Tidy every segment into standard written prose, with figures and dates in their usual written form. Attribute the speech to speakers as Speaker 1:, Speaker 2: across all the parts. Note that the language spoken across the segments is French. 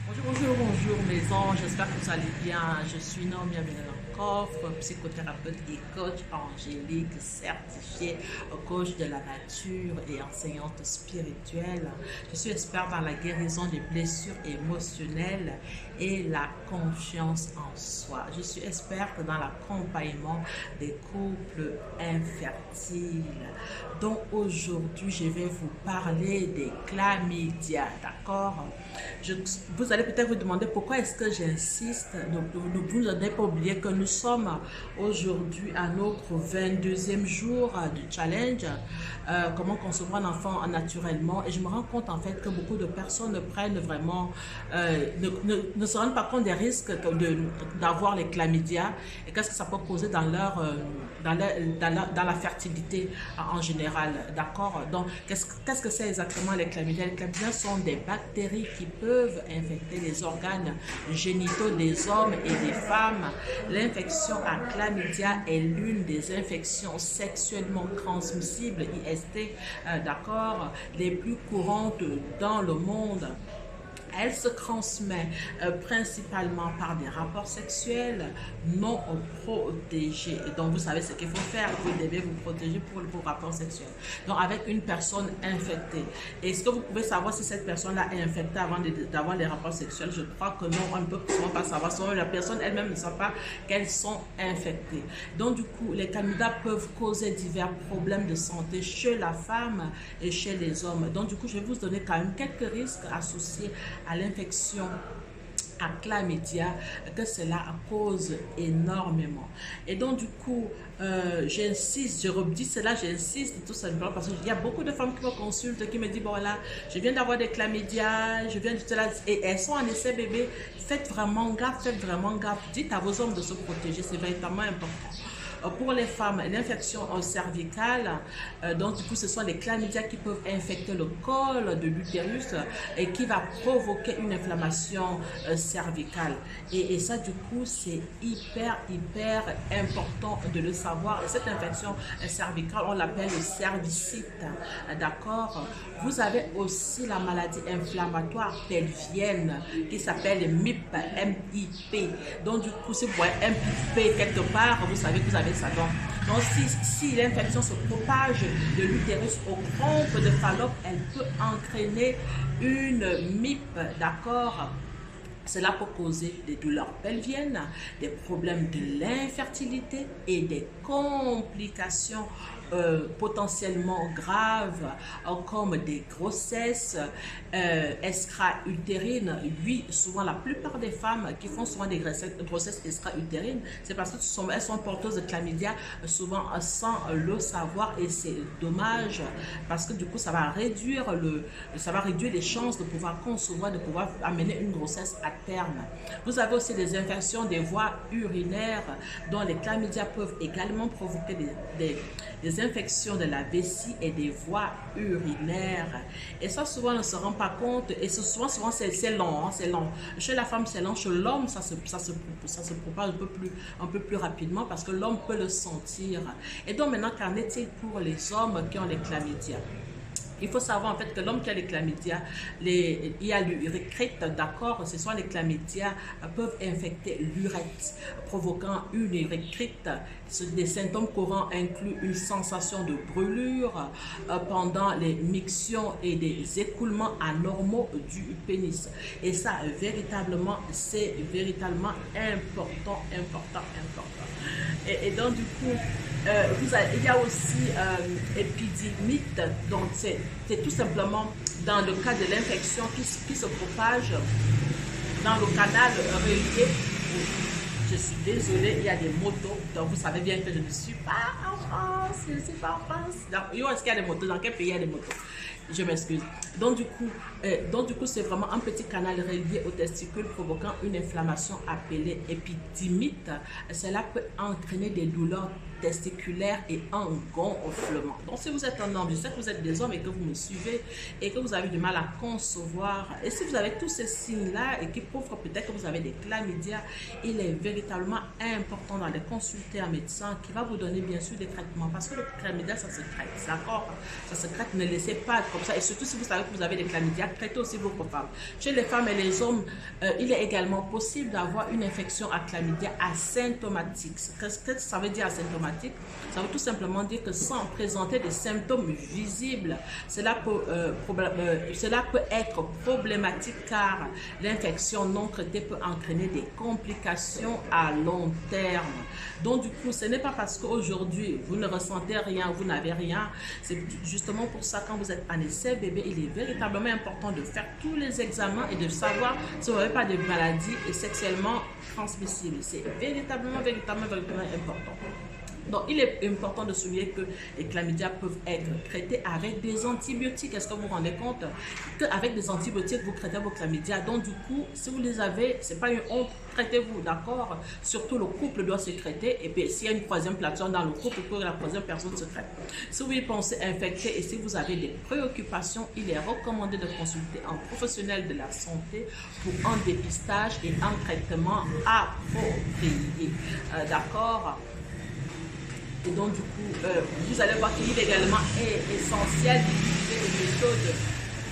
Speaker 1: Bonjour mes anges, j'espère que vous allez bien. Je suis Naomi Amenelankoff, psychothérapeute et coach angélique certifiée, coach de la nature et enseignante spirituelle. Je suis experte dans la guérison des blessures émotionnelles et la confiance en soi. Je suis experte dans l'accompagnement des couples infertiles. Donc aujourd'hui, je vais vous parler des chlamydia, d'accord? Vous allez peut-être vous demander pourquoi est-ce que j'insiste. Vous n'avez pas oublié que nous sommes aujourd'hui à notre 22e jour du challenge. Comment concevoir un enfant naturellement. Et je me rends compte en fait que beaucoup de personnes ne prennent vraiment, ne se rendent pas compte des risques d'avoir les chlamydia et qu'est-ce que ça peut causer dans dans la fertilité en général. D'accord? Donc, qu'est-ce que c'est exactement les chlamydia? Les chlamydia sont des bactéries qui peuvent infecter les organes génitaux des hommes et des femmes. L'infection à chlamydia est l'une des infections sexuellement transmissibles, IST, d'accord, les plus courantes dans le monde. Elle se transmet principalement par des rapports sexuels non protégés. Et donc, vous savez ce qu'il faut faire. Vous devez vous protéger pour vos rapports sexuels. Donc, avec une personne infectée. Est-ce que vous pouvez savoir si cette personne-là est infectée avant d'avoir les rapports sexuels? Je crois que non, on ne peut souvent pas savoir. Souvent, la personne elle-même ne sait pas qu'elles sont infectées. Donc, du coup, les chlamydia peuvent causer divers problèmes de santé chez la femme et chez les hommes. Donc, du coup, je vais vous donner quand même quelques risques associés à l'infection à chlamydia que cela cause énormément. Et donc du coup, j'insiste, je redis cela, j'insiste tout simplement parce qu'il y a beaucoup de femmes qui me consultent, qui me disent, bon voilà, je viens d'avoir des chlamydia, je viens de cela, et elles sont en essai bébé. Faites vraiment gaffe, faites vraiment gaffe. Dites à vos hommes de se protéger, c'est véritablement important. Pour les femmes, l'infection cervicale, donc du coup ce sont les chlamydia qui peuvent infecter le col de l'utérus et qui va provoquer une inflammation cervicale. Et ça du coup c'est hyper important de le savoir. Et cette infection cervicale, on l'appelle le cervicite, d'accord? Vous avez aussi la maladie inflammatoire pelvienne qui s'appelle MIP, M-I-P. Donc du coup si vous voyez MIP quelque part, vous savez que vous avez ça. Donc si l'infection se propage de l'utérus aux trompes de Fallope, elle peut entraîner une MIP, d'accord? Cela peut causer des douleurs pelviennes, des problèmes de l'infertilité et des complications potentiellement graves comme des grossesses extra-utérines. Oui, souvent la plupart des femmes qui font souvent des grossesses extra-utérines, c'est parce qu'elles sont porteuses de chlamydia souvent sans le savoir, et c'est dommage parce que du coup ça va réduire les chances de pouvoir concevoir, de pouvoir amener une grossesse à terme. Vous avez aussi des infections des voies urinaires dont les chlamydia peuvent également provoquer des infections de la vessie et des voies urinaires. Et ça, souvent, on ne se rend pas compte. Et souvent c'est long, hein, c'est long. Chez la femme, c'est long. Chez l'homme, ça se propage un peu plus rapidement parce que l'homme peut le sentir. Et donc, maintenant, qu'en est-il pour les hommes qui ont les chlamydia? Il faut savoir en fait que l'homme qui a les chlamydia, il y a l'urètre, d'accord, ce sont les chlamydia peuvent infecter l'urètre, provoquant une urétrite. Des symptômes courants incluent une sensation de brûlure pendant les mictions et des écoulements anormaux du pénis. Et ça, c'est véritablement important. Et donc, du coup, il y a aussi épidémite, donc c'est tout simplement dans le cas de l'infection qui se propage dans le canal relié. Je suis désolée, il y a des motos, donc vous savez bien que je ne suis pas en France, je ne suis pas en France. Où est-ce qu'il y a des motos? Dans quel pays il y a des motos? Je m'excuse. Donc du coup, c'est vraiment un petit canal relié au testicule provoquant une inflammation appelée épidémite. Cela peut entraîner des douleurs testiculaires et un gonflement. Donc si vous êtes un homme, je sais que vous êtes des hommes et que vous me suivez et que vous avez du mal à concevoir, et si vous avez tous ces signes-là et qui prouvent peut-être que vous avez des chlamydia, il est véritablement important d'aller consulter un médecin qui va vous donner bien sûr des traitements, parce que le chlamydia, ça se traite, d'accord? Ça se traite, ne laissez pas comme ça. Et surtout si vous savez que vous avez des chlamydia, traitez aussi votre femme. Chez les femmes et les hommes, il est également possible d'avoir une infection à chlamydia asymptomatique. Qu'est-ce que ça veut dire asymptomatique? Ça veut tout simplement dire que sans présenter des symptômes visibles, cela peut être problématique car l'infection non traitée peut entraîner des complications à long terme. Donc du coup, ce n'est pas parce qu'aujourd'hui vous ne ressentez rien, vous n'avez rien. C'est justement pour ça, quand vous êtes en essai bébé, il est véritablement important de faire tous les examens et de savoir si vous n'avez pas de maladies sexuellement transmissibles. C'est véritablement important. Donc, il est important de souligner que les chlamydia peuvent être traités avec des antibiotiques. Est-ce que vous vous rendez compte qu'avec des antibiotiques, vous traitez vos chlamydia? Donc, du coup, si vous les avez, ce n'est pas une honte, traitez-vous, d'accord? Surtout, le couple doit se traiter. Et puis, s'il y a une troisième personne dans le couple, que la troisième personne se traite. Si vous y pensez infecter et si vous avez des préoccupations, il est recommandé de consulter un professionnel de la santé pour un dépistage et un traitement approprié. D'accord? Et donc, du coup, vous allez voir qu'il est également essentiel d'utiliser des méthodes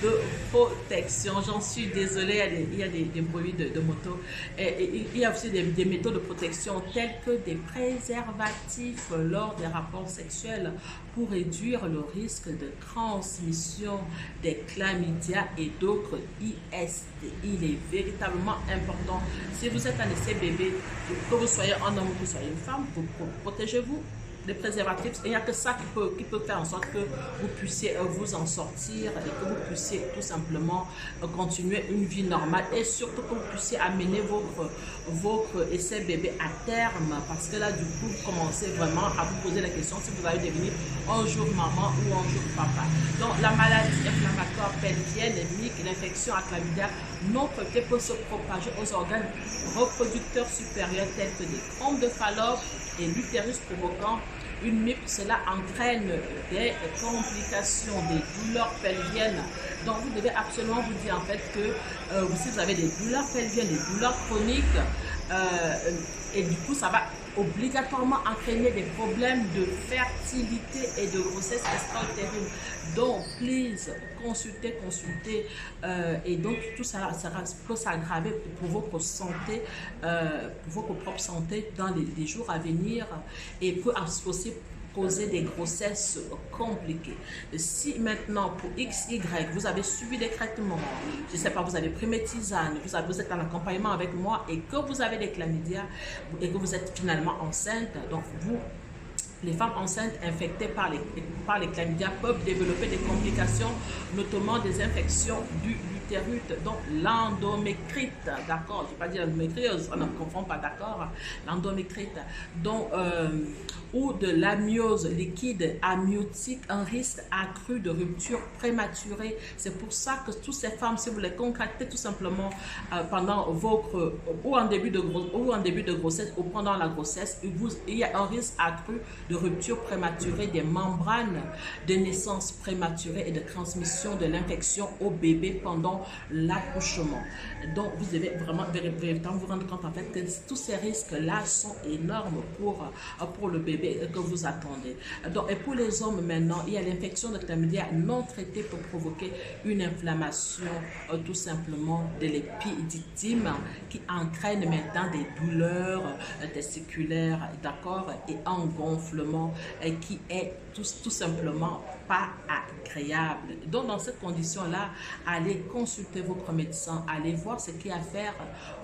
Speaker 1: de protection. J'en suis désolée, il y a des bruits de moto. Et il y a aussi des méthodes de protection telles que des préservatifs lors des rapports sexuels pour réduire le risque de transmission des chlamydia et d'autres IST. Il est véritablement important. Si vous êtes un essai bébé, que vous soyez un homme ou que vous soyez une femme, vous protégez-vous. Les préservatifs, il n'y a que ça qui peut faire en sorte que vous puissiez vous en sortir et que vous puissiez tout simplement continuer une vie normale et surtout que vous puissiez amener votre essai bébé à terme, parce que là du coup vous commencez vraiment à vous poser la question si vous allez devenir un jour maman ou un jour papa. Donc la maladie inflammatoire pelvienne, l'infection à chlamydia non traitée peut se propager aux organes reproducteurs supérieurs tels que des trompes de Fallope et l'utérus, provoquant une MIP. Cela entraîne des complications, des douleurs pelviennes. Donc vous devez absolument vous dire en fait que si vous avez des douleurs pelviennes, des douleurs chroniques, et du coup ça va obligatoirement entraîner des problèmes de fertilité et de grossesse extra-utérine. Donc, please, consultez. Et donc, tout ça peut s'aggraver pour votre santé, pour votre propre santé dans les jours à venir et peut aussi causer des grossesses compliquées. Si maintenant, pour XY, vous avez suivi des traitements, je ne sais pas, vous avez pris mes tisanes, vous êtes en accompagnement avec moi et que vous avez des chlamydia et que vous êtes finalement enceinte, donc les femmes enceintes infectées par les chlamydia peuvent développer des complications, notamment des infections du l'utérus, donc l'endométrite, d'accord, je ne vais pas dire l'endométriose, on ne confond pas, d'accord, l'endométrite, donc ou de l'amniose liquide amniotique, un risque accru de rupture prématurée. C'est pour ça que toutes ces femmes, si vous les contractez tout simplement pendant votre ou en début de grossesse ou pendant la grossesse, il y a un risque accru de rupture prématurée des membranes, de naissance prématurée et de transmission de l'infection au bébé pendant l'accouchement. Donc vous devez vraiment véritablement vous rendre compte en fait que tous ces risques-là sont énormes pour le bébé que vous attendez. Donc, et pour les hommes maintenant, il y a l'infection de chlamydia non traitée pour provoquer une inflammation tout simplement de l'épididyme qui entraîne maintenant des douleurs testiculaires, d'accord, et un gonflement qui est tout simplement pas agréable. Donc dans cette condition-là, allez consulter votre médecin, allez voir ce qu'il y a à faire.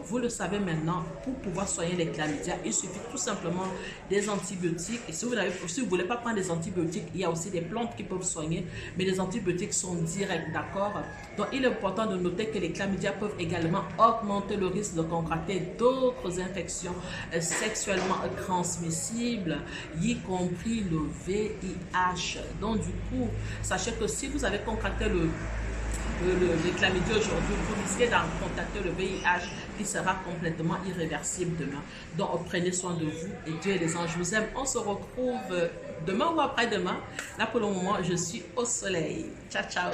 Speaker 1: Vous le savez maintenant, pour pouvoir soigner les chlamydia, il suffit tout simplement des antibiotiques. Et si vous ne voulez pas prendre des antibiotiques, il y a aussi des plantes qui peuvent soigner, mais les antibiotiques sont directs, d'accord? Donc il est important de noter que les chlamydia peuvent également augmenter le risque de contracter d'autres infections sexuellement transmissibles, y compris le VIH. Donc du coup, sachez que si vous avez contracté les chlamydia aujourd'hui, vous risquez d'en contacter le VIH qui sera complètement irréversible demain. Donc prenez soin de vous et Dieu et les anges vous aiment. On se retrouve demain ou après-demain. Là pour le moment, je suis au soleil. Ciao, ciao.